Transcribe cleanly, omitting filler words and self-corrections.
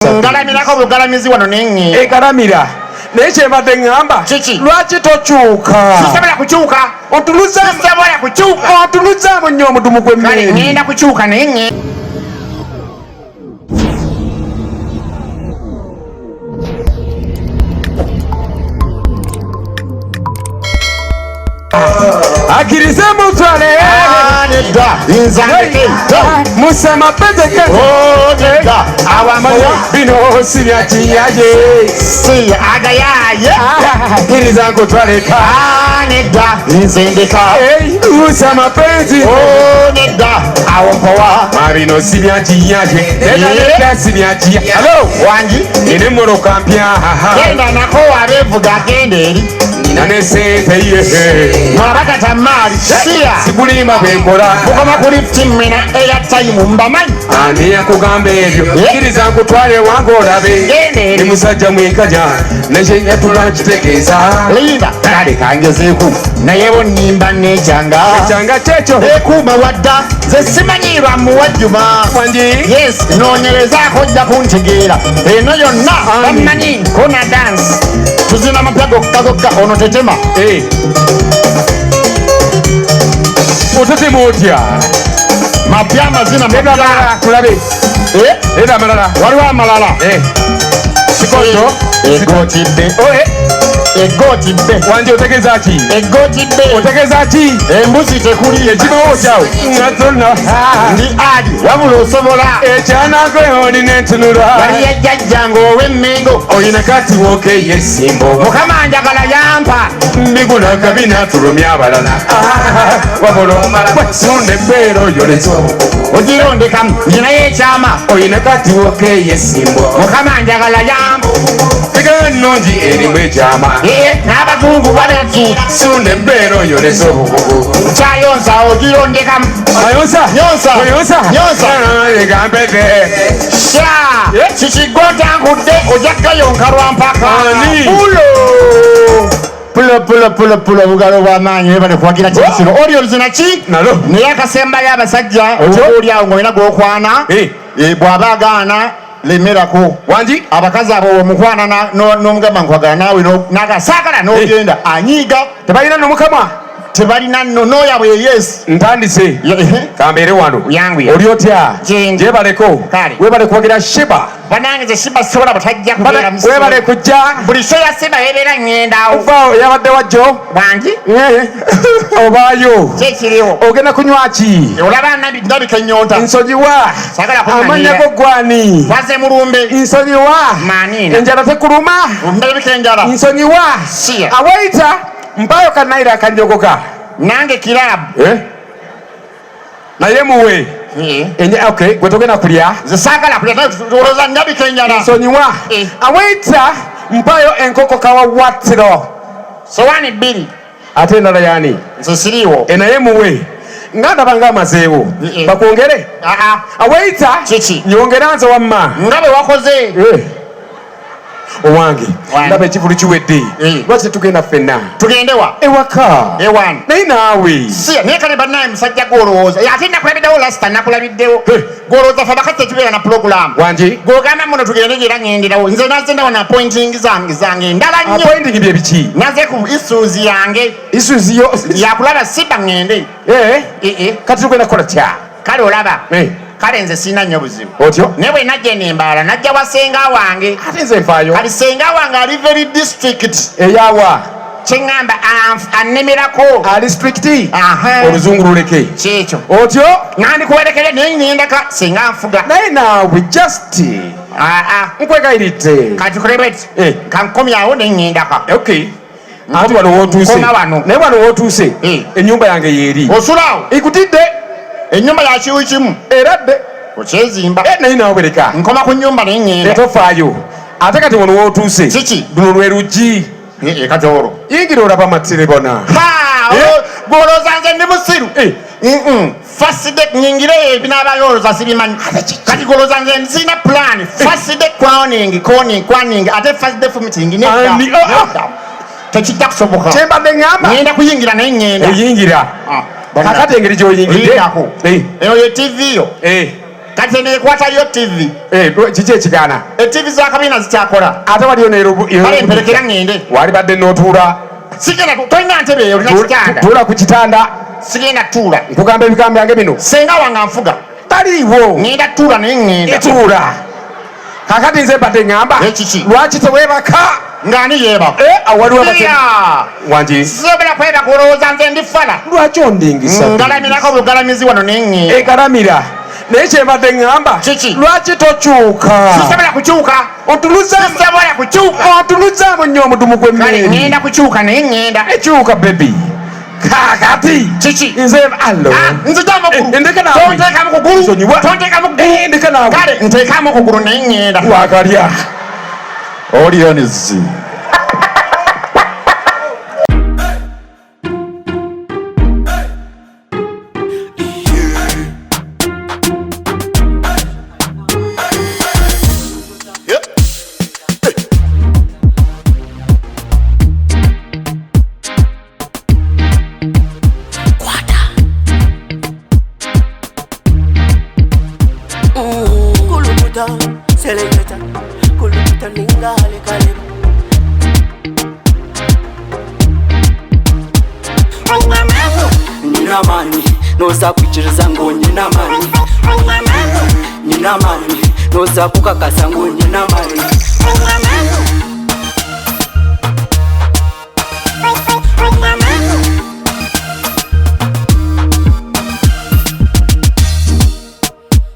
Ngalamira ko bugalamizi wano nengi. Galamira. Neche mbadde ngamba. Lwaki tokyuka? Sisobola kukyuka. Otuluza sisobola kukyuka. Otuluza nnyo omudumu gw'emmere. Kale ngenda kukyuka nengi. Akirize mutwale Musema pedeke awamanya bino sinya kiyaje si agayaye akiriza nkutwale kaneda nzendeka Musema penzi neda awompowa marino sinya kiyaje neda sinya kiyaje hello wangi ine moroka mpya genda nako abevuga genderi nane sente ye mwabaka tamari siya sibulima bwenkola mukoma ku lift mmena airtime mbamanyi ani yakugamba ebyo kiriza nkutwale wange olabe ni musajja mwekaja nakye yatulakitegeeza linda kale kangezeeku naye bo nnimba nekyanga ekyanga kyekyo ekuuma wadda ze simanyirwa muwajjuma wangi yes noonyerezaako ojja kuntegeera eno yonna bammanyi kona dance tuzina mapya gokka gokka ono tetema otetema otya mapya amazina mapya tulabe era amalala waliwo amalala sikoto egotidde egotidde wanje otegeeza ki egotidde otegeeza ki embuzi tekuli ekibawo kyawe ndi ali wabula osobola ekyanako olina entunula wali yajjajjanga ow'emmengo olina kati wookeye esimbo mukama njagala yampa mbiguna kabina tulumya abalala wabula sunda embeera oyolezo ogirondekamu njinayo ekyama olina kati wookeye esimbo mukama njagala yampa figera nnungi erimu ekyama n'abazungu balaki sunda embeera oyolezo obukugu kyayonsa ogirondekamu yonsa egambete kikigotangudde ojagayonka lwampaka pulo bugalo bw'amaanyi webale kuwagira kino Ohrionz naki naye akasembayo abasajja oli awo ng'olina gw'okwana bw'aba agaana lemerako wangi abakazi abo omukwana n'omugamba nkwagala naawe n'agasaagala n'ogenda anyiiga tebalina n'omukama tebalina noyabwe yes ntandise kambeere wano oli otya gyebaleko webale kuwagira Sheebah banange ze Sheebah sobola butajja kubeera musi webale kujja buli show ya Sheebah yebeera ng'endaawo vaawo yabadde wajjo bangi obaayo kyekiriwo ogenda kunywa ki olaba ndabika ennyonta nsonyiwa amanya go gwani waze mulumbe nsonyiwa manina enjala tekuluma ndabika enjala nsonyiwa awayita mpayo kanaira akanjogoka nange kirabu naye muwe okay gwetogenda kulya zisagala kulya oloza ndabika enjala nsonyiwa awayita mpayo enkoko kawawattiro sowaani bbiri ate endala yani nze siriiwo naye muwe nga ndabanga amazeewo bakwongere awayita nyongera nze wamma nga bwe wakoze owange ndaba ekivulu kiwedde lwaki tugenda ffenna tugendewa ewaka ewani naye naawe naye kale bannaye musajja gwolowooza ate nakulabiddewo lasita nakulabiddewo gwolowooza fe bakati tetubeera na pulogulaamu wangi gwogamba muno tugende gyera ŋŋenderawo nze naze ndawo na appointing zange ndala nnyo appointing bye biki naze ku isuuzi yange isuuzi yo yakulaba siba ŋŋende kati tugenda kukola kya kale olaba kale nze sina nnyo buzibu otyo naye bwe najja nembaala najja wa senga wange ate nze nfaayo kati senga wange ali very district eyawa kyeŋŋamba annemerako district oluzungu luleke kyekyo otyo nandikuwerekere naye nendaka senga nfuga naye naawe just nkwegayiridde kati kulebeti kankomyawo neŋŋendaka ati wano wootuuse naye wano wootuuse ennyumba yange yeeri osulawo ikutidde ennyumba yakiwu kimu eradde okyezimba naye naawe leka nkoma ku nnyumba neŋŋenda tofaayo ate kati wano wootuuse kiki luno lwe luggi kati olwo yingira olaba amattire bona gwolooza nze ndi musiru faside nyingire ebinaabayolooza sibimanyi kati gwolooza nze nsina plan faside kwaning ate faside fumiting nedda tekijja kusoboka kyembadde ŋŋamba ŋŋenda kuyingira naye ŋŋenda oyingira kakati engeri gyoyingidde eyo ye TV yo kati nekwata yo TV kiki ekigana TV za kabina zikyakola ate waliyo kale mperekera ngende wali badde n'otuula sigenda tolina ntebe eyo olina kitanda tuula ku kitanda sigenda tuula nkugamba ebigambo byange bino senga wanga nfuga taliiwo ngenda tuula naye ngenda tuula kakati nze badde ngamba lwaki teweebaka ngani yeba awaliwo wangi sobera kweba kulowooza nze ndi fala lwaki ondingisa ngalamirako bugalamizi wano nengenda egalamira naye kyembadde ngamba lwaki tokyuka sisobola kukyuka otuluzzaamu nnyo omudumu gw'emmere ngenda kukyuka naye ngenda ekyuka bebi kakati nze tonteekamu kugulu kale nteekamu kugulu naye ngenda wakalya Ohrionz noza kwikiriza ngo nyina mani, noza kukakasa ngo nyina mani.